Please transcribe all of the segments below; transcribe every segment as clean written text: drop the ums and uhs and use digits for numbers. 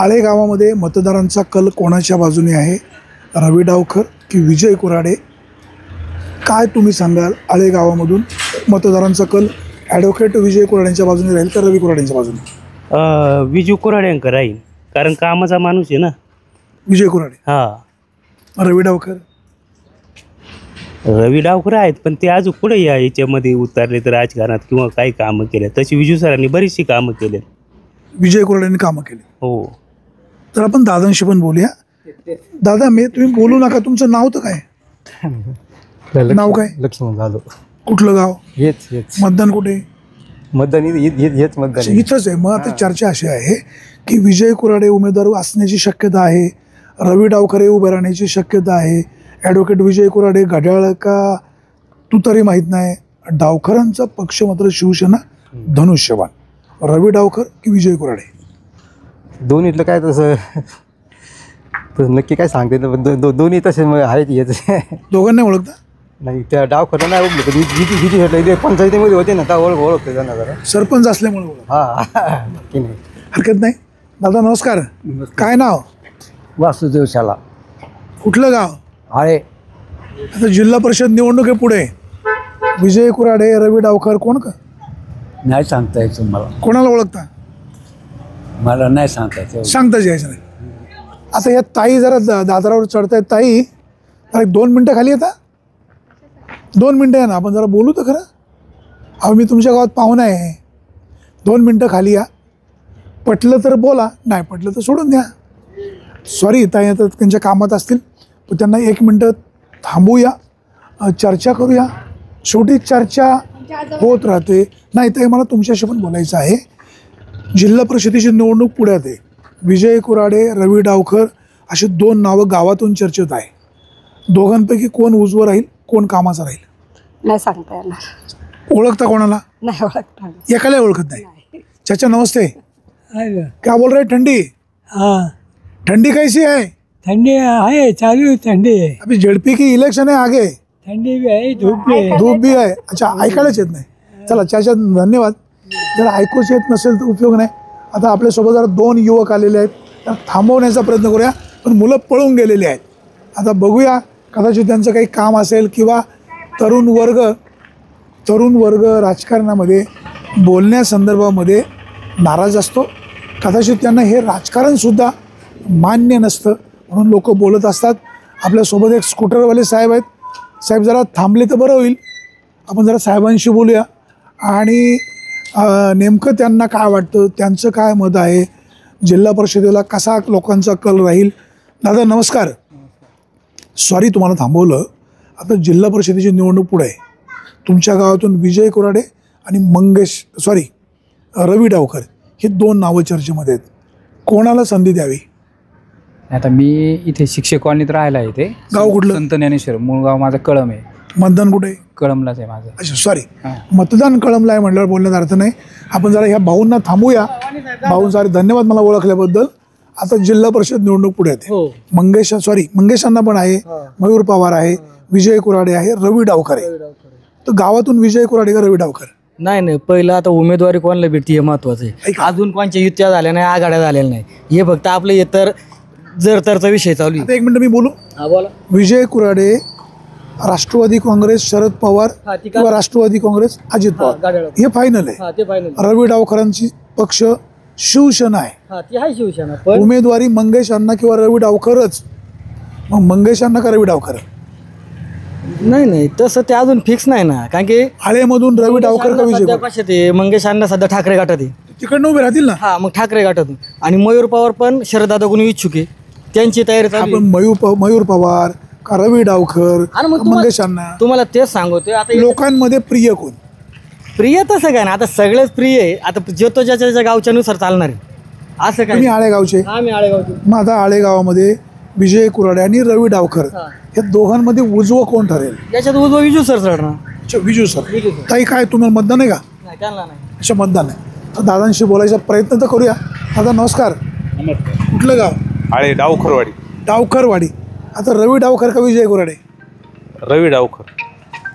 आळे गावामध्ये मतदारांचा कल कोणाच्या बाजूने आहे? रवी डावखर की विजय कुऱ्हाडे? काय तुम्ही सांगाल? आळे गावामधून मतदारांचा कल ॲडव्होकेट विजय कुऱ्हाडेंच्या बाजूने राहील का रवी कुऱ्हाडेंच्या बाजूने? विजू कुऱ्हाडेंकर राहील, कारण कामाचा माणूस आहे ना विजय कुऱ्हाडे. हा. रवी डावखर रवी डावखर आहेत, पण ते अजून पुढे याच्यामध्ये उतरले तर राजकारणात किंवा काही कामं केले. तशी विजू सरांनी बरीचशी कामं केले. विजय कुऱ्हाडेंनी कामं केली. हो. तर आपण दादांशी पण बोलूया. दादा, तुम्ही बोलू नका. तुमचं नाव तर काय? नाव काय? लक्ष्मण जाधव. कुठलं गाव? हेच मतदान कुठे? मतदान हेच मतदान इथंच आहे. मग आता चर्चा अशी आहे की विजय कुऱ्हाडे उमेदवार असण्याची शक्यता आहे, रवी डावखरे उभे राहण्याची शक्यता आहे. ॲडव्होकेट विजय कुऱ्हाडे घड्याळ का तू तरी माहीत नाही. डावखरांचा पक्ष मात्र शिवसेना धनुष्यबाण. रवी डावखर की विजय कुऱ्हाडे? दोन्हीतलं काय तसं नक्की काय सांगते दोन्ही तसे आहेत. हेच दोघांना ओळखता? नाही, त्या डाव खरं नाही ओळखलं. पंचायतीमध्ये होते ना, त्या ओळखते त्यांना जरा. सरपंच असल्यामुळे ओळख. हां, नक्की नाही, हरकत नाही. दादा नमस्कार. काय नाव? वासुदेव शाला. कुठलं गाव? आळे. आता जिल्हा परिषद निवडणुकी पुढे विजय कुऱ्हाडे, रवी डावखर, कोण का नाही सांगता यायचं मला. कोणाला ओळखता? मला नाही सांगता यायचं. सांगताच यायचं नाही. आता या ताई जरा दादरावर चढतायत. ताई जरा 2 मिनटं खाली येता? 2 मिनटं आहे ना, आपण जरा बोलू तर खरं. अहो, मी तुमच्या गावात पाहुणा आहे. 2 मिनटं खाली या. पटलं तर बोला, नाही पटलं तर सोडून द्या. सॉरी, ताई आता त्यांच्या कामात असतील, पण त्यांना 1 मिनटं थांबूया, चर्चा करूया. शेवटी चर्चा होत राहते. नाही ताई, मला तुमच्याशी पण बोलायचं आहे. जिल्हा परिषदेची निवडणूक पुढ्यात आहे. विजय कुऱ्हाडे, रवी डावखर अशी 2 नावं गावातून चर्चेत आहे. दोघांपैकी कोण उजवं राहील, कोण कामाचं राहील? नाही सांगता येणार. ओळखता कोणाला? नाही ओळखता. एकाला ओळखत नाही. चाचा नमस्ते. क्या बोल रहे? ठंडी? हाँ, ठंडी कैसी है? ठंडी है, चालू है ठंडी है. अभी जेडपी की इलेक्शन है आगे. ठंडी भी है, धूप भी है. धूप भी आहे. अच्छा, ऐकायलाच येत नाही. चला चाचा, धन्यवाद. जर ऐकूच येत नसेल तर उपयोग नाही. आता आपल्यासोबत जरा 2 युवक आलेले आहेत. तर थांबवण्याचा प्रयत्न करूया, पण मुलं पळून गेलेली आहेत. आता बघूया, कदाचित त्यांचं काही काम असेल किंवा तरुण वर्ग राजकारणामध्ये बोलण्यासंदर्भामध्ये नाराज असतो. कदाचित त्यांना हे राजकारणसुद्धा मान्य नसतं, म्हणून लोक बोलत असतात. आपल्यासोबत एक स्कूटरवाले साहेब आहेत. साहेब जरा थांबले तर बरं होईल. आपण जरा साहेबांशी बोलूया आणि नेमकं त्यांना काय वाटतं, त्यांचं काय मत आहे, जिल्हा परिषदेला कसा लोकांचा कल राहील. दादा नमस्कार. सॉरी तुम्हाला थांबवलं. आता जिल्हा परिषदेची निवडणूक पुढे आहे. तुमच्या गावातून विजय कुऱ्हाडे आणि रवी डावखर हे 2 नावं चर्चेमध्ये आहेत. कोणाला संधी द्यावी? आता मी इथे शिक्षक कॉलनीत राहायला आहे. इथे गाव कुठलं? संत ज्ञानेश्वर. मूळ गाव माझं कळम आहे. मतदान कुठे? कळमलाच आहे माझं. अच्छा, सॉरी, मतदान कळमला आहे म्हटल्यावर बोलण्यात अर्थ नाही. आपण जरा ह्या भाऊंना थांबूया. भाऊंचा धन्यवाद मला ओळखल्याबद्दल. आता जिल्हा परिषद निवडणूक पुढे येते. मंगेशांना पण आहे, मयूर पवार आहे, विजय कुऱ्हाडे आहे, रवी डावखर आहे. तर गावातून विजय कुऱ्हाडे का रवी डावखर? नाही, पहिलं आता उमेदवारी कोणाला भेटते हे महत्वाचं आहे. अजून कोणच्या युत्या झाल्या नाही, आघाड्या झालेल्या नाही. हे फक्त आपलं इतर जरतरचा विषय चालू आहे. 1 मिनिट मी बोलू? बोला. विजय कुऱ्हाडे, राष्ट्रवादी काँग्रेस शरद पवार किंवा राष्ट्रवादी काँग्रेस अजित पवार, हे फायनल आहे. रवी डावखरांची पक्ष शिवसेना आहे. शिवसेना. उमेदवारी मंगेशांना किंवा रवी डावखरच. मग मंगेशांना का रवी डावखर? नाही, तसं ते अजून फिक्स नाही ना, कारण की आळेमधून रवी डावखर का विजय? मंगेशांना सध्या ठाकरे गाठात आहे. तिकडनं उभे राहतील ना? हा, मग ठाकरे गाठातून. आणि मयूर पवार पण शरददादा कोणी इच्छुक आहे, त्यांची तयारी चालू आहे. आपण मयूर पवार का रवी डावखर मंगेशांना? तुम्हाला तेच सांगतोय. आता लोकांमध्ये प्रिय कोण? प्रिय तसं काय ना, आता सगळेच प्रिय आहे. आता जो तो ज्याच्या गावच्यानुसार चालणार आहे असं काय. तुम्ही आळेगावचे? आम्ही आळेगावचे. मग आता आळेगावामध्ये विजय कुऱ्हाडे आणि रवी डावखर या दोघांमध्ये उजवं कोण ठरेल? याच्यात उजवा विजू सर चढणार. विजू सर. ताई काय तुम्हाला मतदान आहे का? त्यांना नाही. अच्छा, मतदान आहे. तर दादांशी बोलायचा प्रयत्न तर करूया. दादा नमस्कार. कुठलं गाव? आळे. डावखरवाडी. डावखरवाडी. आता रवी डावखर का विजय कुऱ्हाडे? रवी डावखर.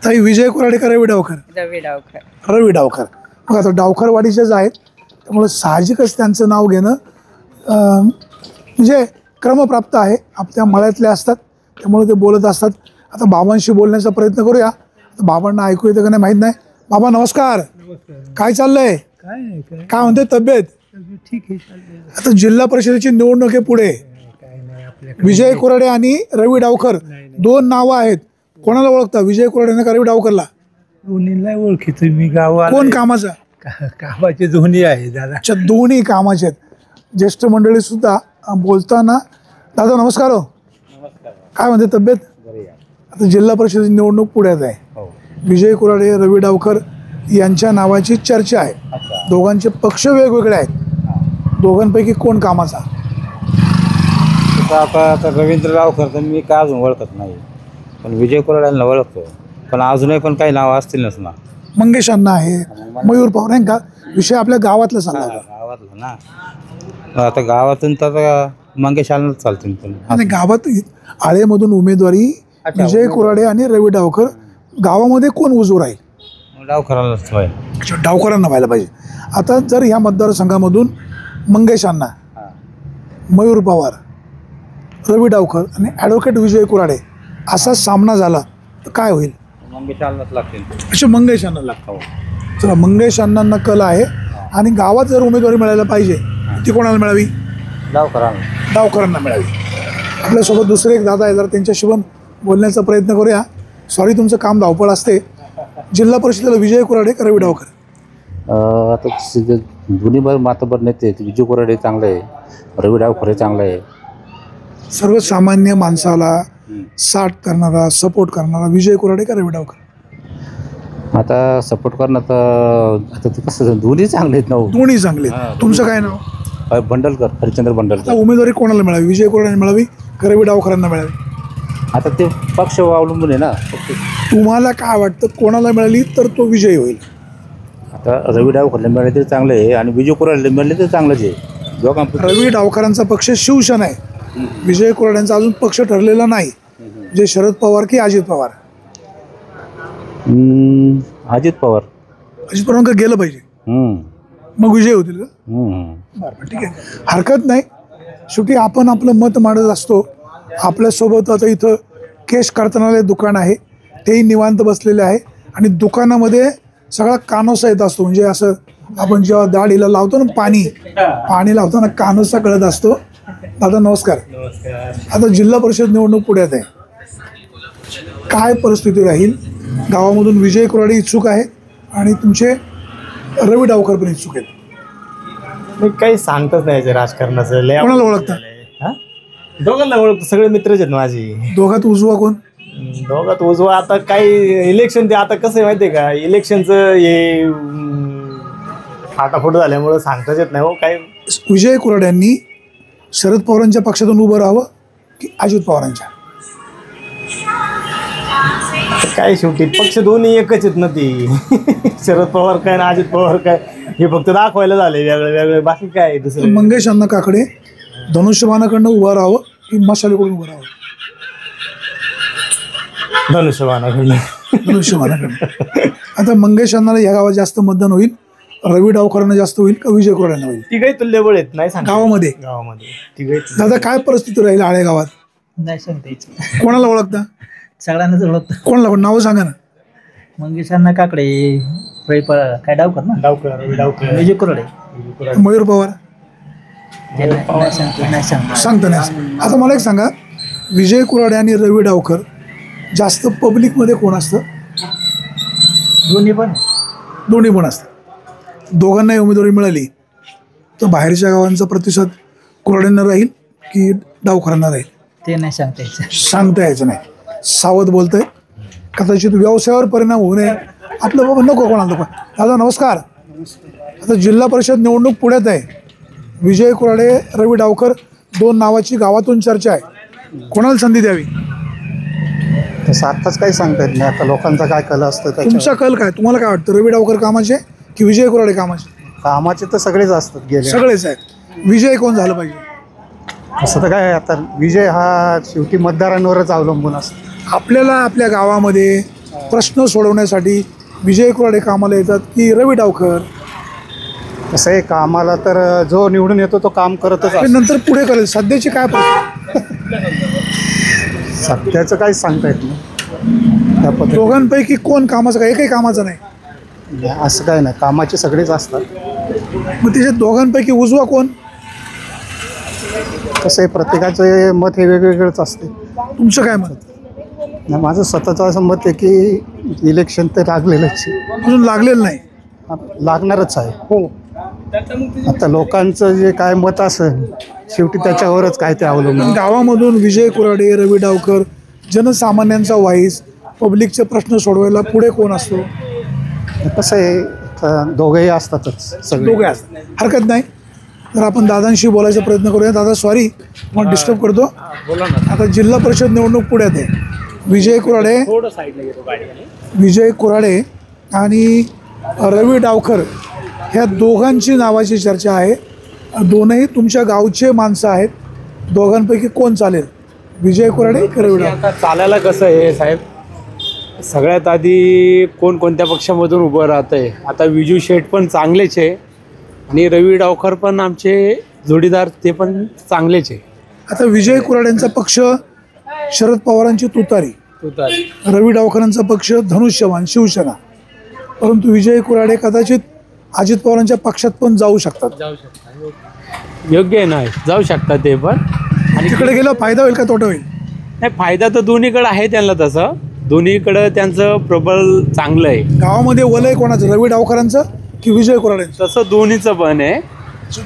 ताई विजय कुऱ्हाडे का रवी डावखर? रवी डावखर. रवी डावखर. मग आता डावखरवाडीचेच आहेत, त्यामुळे साहजिकच त्यांचं नाव घेणं म्हणजे क्रमप्राप्त आहे, आपल्या मळ्यातले असतात त्यामुळे ते बोलत असतात. आता बाबांशी बोलण्याचा प्रयत्न करूया. आता बाबांना ऐकू येतं का नाही माहीत नाही. बाबा नमस्कार. काय चाललंय? काय म्हणते तब्येत? ठीक आहे. आता जिल्हा परिषदेची निवडणूक आहे पुढे. विजय कुराडे आणि रवी डावखर दोन नावं आहेत. कोणाला ओळखता, विजय कुराडे का रवी डावखरला? दोन्हीला ओळखीतो मी. गावात कोण कामाचा? कामाचे दोन्ही आहे दादा. अच्छा, दोन्ही कामाचे आहेत. ज्येष्ठ मंडळी सुद्धा बोलताना. दादा नमस्कार. हो, काय म्हणते तब्येत? आता जिल्हा परिषदेची निवडणूक पुढ्यात आहे. विजय कुराडे रवी डावखर यांच्या नावाची चर्चा आहे. दोघांचे पक्ष वेगवेगळे आहेत. दोघांपैकी कोण कामाचा? आता रवींद्र डावखर तर मी काय अजून ओळखत नाही, पण विजय कुराड्यांना ओळखतो. पण अजूनही पण काही नावं असतीलच ना. मंगेश अण्णा आहे, मयूर पवार आहे का? विषय आपल्या गावातला सांगा. गावातलं ना, आता गावातून तर मंगेश अण्णाच चालतील. पण आणि गावात आळेमधून उमेदवारी विजय कुराडे आणि रवी डावखर, गावामध्ये कोण उजू राहील? डावखरालाच होय. अच्छा, डावखरांना व्हायला पाहिजे. आता जर ह्या मतदारसंघामधून मंगेश अण्णा, मयूर पवार, रवी डावखर आणि ॲडव्होकेट विजय कुराडे असा सामना झाला तर काय होईल? मंगेश अण्णाच लागतील. अच्छा, मंगेश अण्णा लागतो. चला, मंगेश अण्णांना कल आहे. आणि गावात जर उमेदवारी मिळायला पाहिजे ती कोणाला मिळावी? डावखरांना मिळावी. आपल्यासोबत दुसरे एक दादा आहे, जर त्यांच्याशी पण बोलण्याचा प्रयत्न करूया. सॉरी, तुमचं काम धावपळ असते. जिल्हा परिषदेला विजय कुराडे का रवी डावखर? आता दोन्ही मातबर नेते, विजय कुराडे चांगले आहे, रवी डावखर चांगलं आहे. सर्वसामान्य माणसाला साथ करणारा, सपोर्ट करणारा विजय कुराडे का रवी डावखर? आता सपोर्ट करणं तर आता ते कसं, दोन्ही चांगले आहेत ना. दोन्ही चांगले. तुमचं काय नाव? बंडलकर, हरिश्चंद्र बंडलकर. आता उमेदवारी कोणाला मिळावी, विजय कुराडेंना मिळावी का रवी डावखरांना मिळावी? आता ते पक्ष अवलंबून आहे ना. तुम्हाला काय वाटतं कोणाला मिळाली तर तो विजयी होईल? आता रवी डावखरला मिळाले तरी चांगलं आहे आणि विजय कुराडला मिळाले तरी चांगलंच आहे. दोघांपैकी रवी डावखरांचा पक्ष शिवसेना आहे, विजय कुराडेंचा अजून पक्ष ठरलेला नाही. जे शरद पवार की अजित पवार? अजित पवार. अजित पवारांना गेलं पाहिजे, मग विजय होतील का? बरं, ठीक आहे, हरकत नाही. शेवटी आपण आपलं मत मांडत असतो. आपल्यासोबत आता इथं केश कर्तनालय दुकान आहे, तेही निवांत बसलेले आहे. आणि दुकानामध्ये सगळा कानोसा येत असतो. म्हणजे असं आपण जेव्हा दाढीला लावतो ना, पाणी लावताना कानोसा कळत असतो. दादा नमस्कार. आता जिल्हा परिषद निवडणूक पुढ्यात आहे, काय परिस्थिती राहील? गावामधून विजय कुराडे इच्छुक आहे आणि तुमचे रवी डावखर पण इच्छुक आहेत. मी काही सांगतच नाही राजकारणाचं. कोणाला ओळखता? दोघांना ओळखतो, सगळे मित्रच आहेत माझे. दोघात उजवा कोण? दोघात उजवा आता काही इलेक्शन, ते आता कसं आहे माहिती आहे का, इलेक्शनचं हे फाटाफूट झाल्यामुळं सांगताच येत नाही हो काय. विजय कुराड्यांनी शरद पवारांच्या पक्षातून उभं राहावं की अजित पवारांच्या? काय शेवटी पक्ष दोन्ही एकच आहेत ना. ती शरद पवार काय ना अजित पवार काय, हे फक्त दाखवायला झाले वेगळे वेगळे, बाकी काय दुसरं. मंगेश अण्णा काकडे धनुष्यबाणाकडनं उभं राहावं की मशालीकडून उभं राहावं? धनुष्यबाणाकडनं. आता मंगेश अण्णाला या गावात जास्त मतदान होईल, रवी डावखरांना जास्त होईल का विजय कुराड्यांना होईल? तिघही तुल्यबळ आहेत, नाही सांग गावामध्ये. तिघही. दादा काय परिस्थिती राहील आळे गावात? नाही सांगता यायचं. कोणाला ओळखता? सगळ्यांनाच ओळखतं. कोणाला? नावं सांगा ना. मंगेश अण्णा काकडे, काय डावकर ना, डावकर, विजय कुराडे, मयूर पवार. नाही सांगता. सांगता नाही. आता मला एक सांगा, विजय कुराडे आणि रवी डावखर जास्त पब्लिकमध्ये कोण असतं? दोन्ही पण असतं. दोघांनाही उमेदवारी मिळाली तर बाहेरच्या गावांचा प्रतिसाद कुराड्यांना राहील की डावखरांना राहील? ते नाही सांगता यायचं. सांगता यायचं नाही. सावध बोलतंय, कदाचित व्यवसायावर परिणाम होऊ नये. आपलं बाबा नको कोणाला नको. दादा नमस्कार. आता जिल्हा परिषद निवडणूक पुढ्यात आहे, विजय कुराडे रवी डावखर दोन नावाची गावातून चर्चा आहे. कोणाला संधी द्यावी? तसं आत्ताच काही सांगता येत नाही. आता लोकांचा काय कल असतं तुमचा कल काय? तुम्हाला काय वाटतं, रवी डावखर कामाचे की विजय कुराडे कामाचे? कामाचे तर सगळेच असतात, गेले सगळेच आहेत. विजय कोण झालं पाहिजे? असं तर काय, आता विजय हा शेवटी मतदारांवरच अवलंबून असतो. आपल्याला आपल्या गावामध्ये प्रश्न सोडवण्यासाठी विजय कुराडे कामाला येतात की रवी डावखर? कसं आहे कामाला तर जो निवडून येतो तो काम करतच आणि नंतर पुढे करेल. सध्याची काय परिस्थिती? सध्याचं काही सांगता येत नाही त्या पद्धतीने. दोघांपैकी कोण कामाचं काय? एकही कामाचं नाही. असं काय नाही, कामाचे सगळेच असतात. मग त्याच्या दोघांपैकी उजवा कोण? कसं आहे प्रत्येकाचं मत हे वेगवेगळंच असते. तुमचं काय मत? नाही, माझं स्वतःचं असं मत आहे की इलेक्शन तर लागलेलंच आहे. अजून लागलेलं नाही. लागणारच आहे. हो, आता लोकांचं जे काय मत असेल शेवटी त्याच्यावरच काय ते अवलंबून. गावामधून विजय कुऱ्हाडे, रवी डावकर, जनसामान्यांचा वाईस, पब्लिकचे प्रश्न सोडवायला पुढे कोण असतो? कसं आहे दोघंही असतातच सगळे. दोघे असतात, हरकत नाही. तर आपण दादांशी बोलायचा प्रयत्न करूया. दादा सॉरी मग डिस्टर्ब करतो. आता जिल्हा परिषद निवडणूक पुढ्यात आहे. विजय कुऱ्हाडे आणि रवी डावकर ह्या दोघांची नावाची चर्चा आहे. दोनही तुमच्या गावचे माणसं आहेत. दोघांपैकी कोण चालेल? विजय कुऱ्हाडे की रवी डावकर? आता चालायला कसं आहे साहेब, सगळ्यात आधी कोण कोणत्या पक्षामधून उभं राहतंय. आता विजू शेठ पण चांगलेच आहे आणि रवी डावकर पण आमचे जोडीदार ते पण चांगलेच आहे. आता विजय कुऱ्हाडेंचा पक्ष शरद पवारांची तुतारी, रवी डावकरांचा पक्ष धनुष्यबाण शिवसेना. परंतु विजय कुऱ्हाडे कदाचित अजित पवारांच्या पक्षात पण जाऊ शकतात. योग्य आहे ना, जाऊ शकतात ते पण. आणि तिकडे गेलं फायदा होईल का तोटा होईल? नाही, फायदा तर दोन्हीकडे आहे त्यांना. तसं दोन्हीकडं त्यांचं प्रबळ चांगलं आहे. गावामध्ये वलय कोणाचं? रवी डावकरांचं की विजय कुऱ्हाडेंचं? तसं दोन्हीचं पण आहे.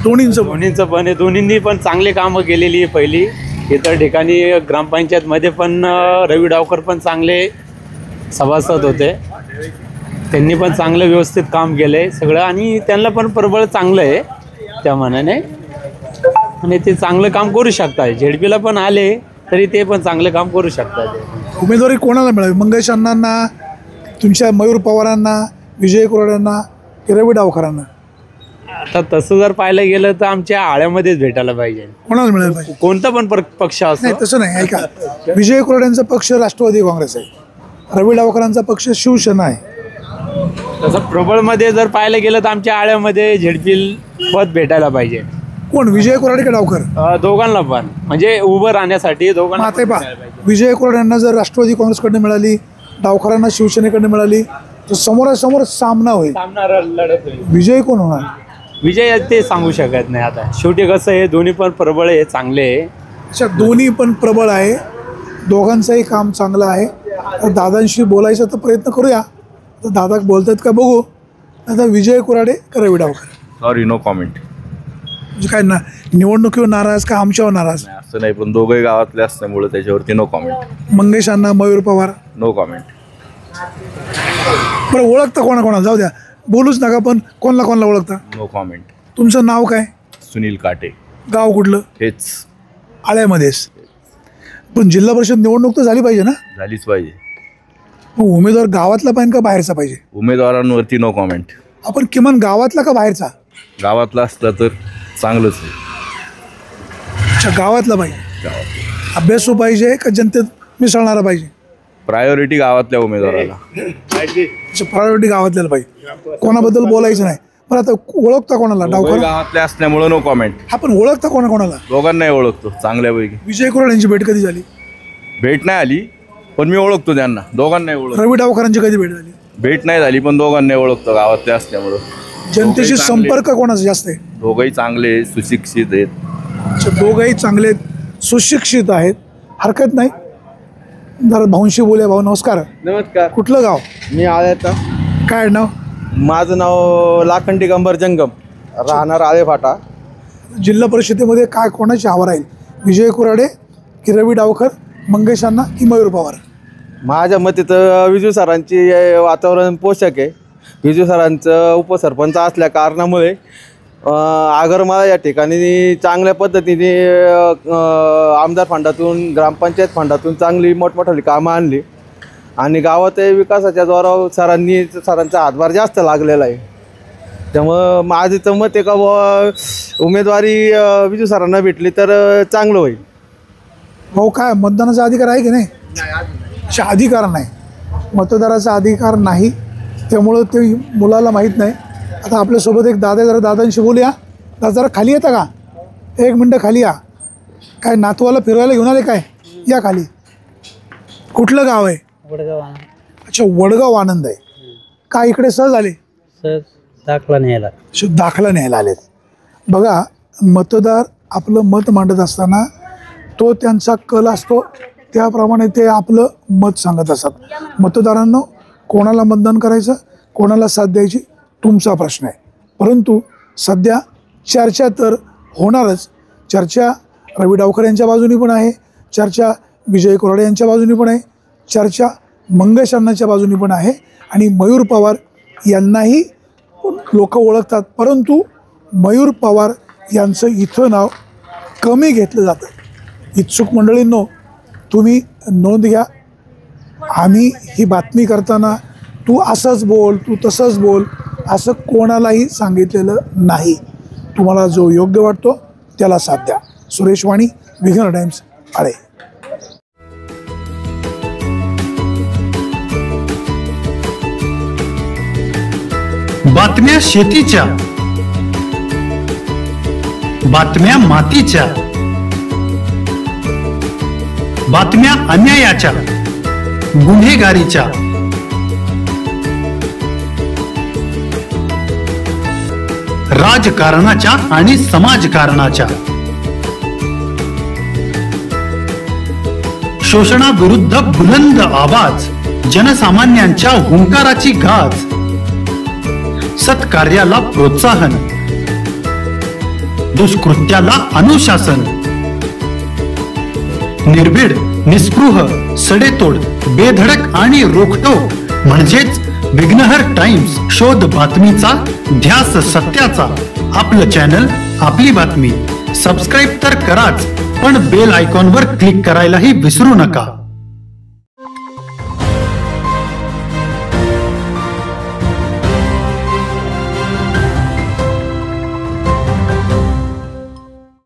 दोन्हीचं पण आहे. दोन्हींनी पण चांगली कामं केलेली आहे. पहिली इतर ठिकाणी ग्रामपंचायतमध्ये पण रवी डावकर पण चांगले सभासद होते. त्यांनी पण चांगलं व्यवस्थित काम केलं आहे सगळं आणि त्यांना पण प्रबळ चांगलं आहे त्या मानाने आणि ते चांगलं काम करू शकतात. झेडपीला पण आले तरी ते पण चांगलं काम करू शकतात. उमेदवारी कोणाला मिळावी? मंगेश अण्णांना, तुमच्या मयूर पवारांना, विजय कुऱ्हाडेंना की रवी डावकरांना? आता तसं जर पाहायला गेलं तर आमच्या आळ्यामध्येच भेटायला पाहिजे. कोणाला मिळायला पाहिजे? कोणता पण पक्ष नाही असतो. तसं नाही. ऐका, विजय कुऱ्हाडेंचा पक्ष राष्ट्रवादी काँग्रेस आहे, रवी डावकरांचा पक्ष शिवसेना आहे. तसं प्रबळमध्ये जर पाहायला गेलं तर आमच्या आळ्यामध्ये झेडपी पद भेटायला पाहिजे. कोण? विजय कुऱ्हाडे की डावकर? दोघांना पण, म्हणजे उभं राहण्यासाठी दोघांना माते पण पा भेटायला पाहिजे. विजय कुऱ्हाडेंना जर राष्ट्रवादी काँग्रेसकडनं मिळाली, डावकरांना शिवसेनेकडनं मिळाली तर समोरासमोर सामना होईल. लढत होईल. विजय कोण होणार? विजय ते सांगू शकत नाही. आता शेवटी कसं आहे, दोन्ही पण प्रबळ आहे, चांगले आहे. अच्छा, दोन्ही पण प्रबळ आहे, दोघांचंही काम चांगलं आहे. तर दादांशी बोलायचा तर प्रयत्न करूया. तर दादा बोलतात का बघू. आता विजय कुऱ्हाडे का Ravi Davkar? Sorry, no comment. म्हणजे काय ना, निवडणुकीवर नाराज का आमच्यावर नाराज? असं नाही, पण दोघंही गावातले असल्यामुळे त्याच्यावरती नो कॉमेंट. मंगेश अण्णा, मयूर पवार? No comment. बरं, ओळखता कोणाकोणाला? जाऊ द्या, बोलूच नका, पण कोणाला ओळखता? No comment. तुमचं नाव काय? सुनील काटे. गाव कुठलं? हेच आळ्यामध्येच. पण जिल्हा परिषद निवडणूक तर झाली पाहिजे ना? झालीच पाहिजे. मग उमेदवार गावातला पाहिजे का बाहेरचा पाहिजे? उमेदवारांवरती नो कॉमेंट. आपण किमान गावातला का बाहेरचा? गावातला असला तर चांगलंच आहे. अच्छा, गावातला पाहिजे. अभ्यासू पाहिजे का जनतेत मिसळणारा पाहिजे? प्रायोरिटी गावातल्या उमेदवाराला. अच्छा, प्रायोरिटी गावातल्याला पाहिजे. कोणाबद्दल बोलायचं नाही. पण आता ओळखता कोणाला? डावकर गावातले असल्यामुळे नो कॉमेंट. आपण ओळखता कोणाला? दोघांनाही ओळखतो चांगल्यापैकी. विजय कुऱ्हाडेंची भेट कधी झाली? भेट नाही आली, पण मी ओळखतो त्यांना. दोघांनाही ओळखतो. रवी डावकरांची कधी भेट झाली? भेट नाही झाली, पण दोघांनाही ओळखतो गावातले असल्यामुळं. जनतेशी संपर्क कोणाचा जास्त आहे? दोघंही चांगले सुशिक्षित आहेत. अच्छा, दोघंही चांगले आहेत, सुशिक्षित आहेत, हरकत नाही. जरा भाऊंशी बोलूया. भाऊ नमस्कार. नमस्कार. कुठलं गाव? मी आळ्याचा. काय नाव? माझं नाव लाखन दिगंबर जंगम, राहणार आळेफाटा. जिल्हा परिषदेमध्ये काय कोणाची हवा राहील? विजय कुऱ्हाडे की रवी डावकर, मंगेश अण्णा की मयूर पवार? माझ्या मते तर विजू सरांची वातावरण पोषक आहे. विजू सरांचं उपसरपंच असल्या कारणामुळे आगरमाळा या ठिकाणी चांगल्या पद्धतीने आमदार फंडातून, ग्रामपंचायत फंडातून चांगली मोठमोठाली कामं आणली आणि गावातही विकासाच्या जोरावर सरांचा हातभार जास्त लागलेला आहे. त्यामुळं माझं तर मत आहे का उमेदवारी विजू सरांना भेटली तर चांगलं होईल. भाऊ, काय मतदानाचा अधिकार आहे की नाही? अच्छा, अधिकार नाही, मतदाराचा अधिकार नाही, त्यामुळं ते मुलाला माहीत नाही. आता आपल्यासोबत एक दादा, जरा दादांशी बोलूया. दादा जरा खाली येता का? 1 मिनटं खाली या. काय नातवाला फिरवायला घेऊन आले काय? या खाली. कुठलं गाव आहे? वडगाव. अच्छा, वडगाव आनंद आहे. काय इकडे सहज आले? सर दाखला न्यायला. दाखला न्यायला आलेत. बघा, मतदार आपलं मत मांडत असताना तो त्यांचा कल असतो, त्याप्रमाणे ते आपलं मत सांगत असतात. मतदारांनो, कोणाला मतदान करायचं, कोणाला साथ द्यायची, तुमचा प्रश्न आहे. परंतु सध्या चर्चा तर होणारच. चर्चा रवी डावकर यांच्या बाजूनी पण आहे, चर्चा विजय कोराडे यांच्या बाजूनी पण आहे, चर्चा मंगेश अण्णांच्या बाजूनी पण आहे आणि मयूर पवार यांनाही लोक ओळखतात. परंतु मयूर पवार यांचं इथं नाव कमी घेतलं जातं. इच्छुक मंडळींनो, तुम्ही नोंद घ्या. आम्ही ही बातमी करताना तू असंच बोल, तू तसंच बोल असं कोणालाही सांगितलेलं नाही. तुम्हाला जो योग्य वाटतो त्याला साथ द्या. सुरेश वाणी, विघ्न टाइम्स, आळे. बातम्या शेतीच्या, बातम्या मातीच्या, बातम्या अन्यायाच्या, गुन्हेगारीच्या, राजकारणाच्या आणि समाजकारणाच्या, शोषणाविरुद्ध बुलंद आवाज, जनसामान्यांच्या हुंकाराची गाज, सत्कार्याला प्रोत्साहन, दुष्कृत्याला अनुशासन, निर्भीड, निस्पृह, सडेतोड, बेधडक आणि रोखटोक म्हणजेच विघ्नहर टाइम्स. शोध बातमीचा, ध्यास सत्याचा. आपलं चॅनल, आपली बातमी. सबस्क्राईब तर कराच, पण बेल आयकॉनवर क्लिक करायलाही विसरू नका.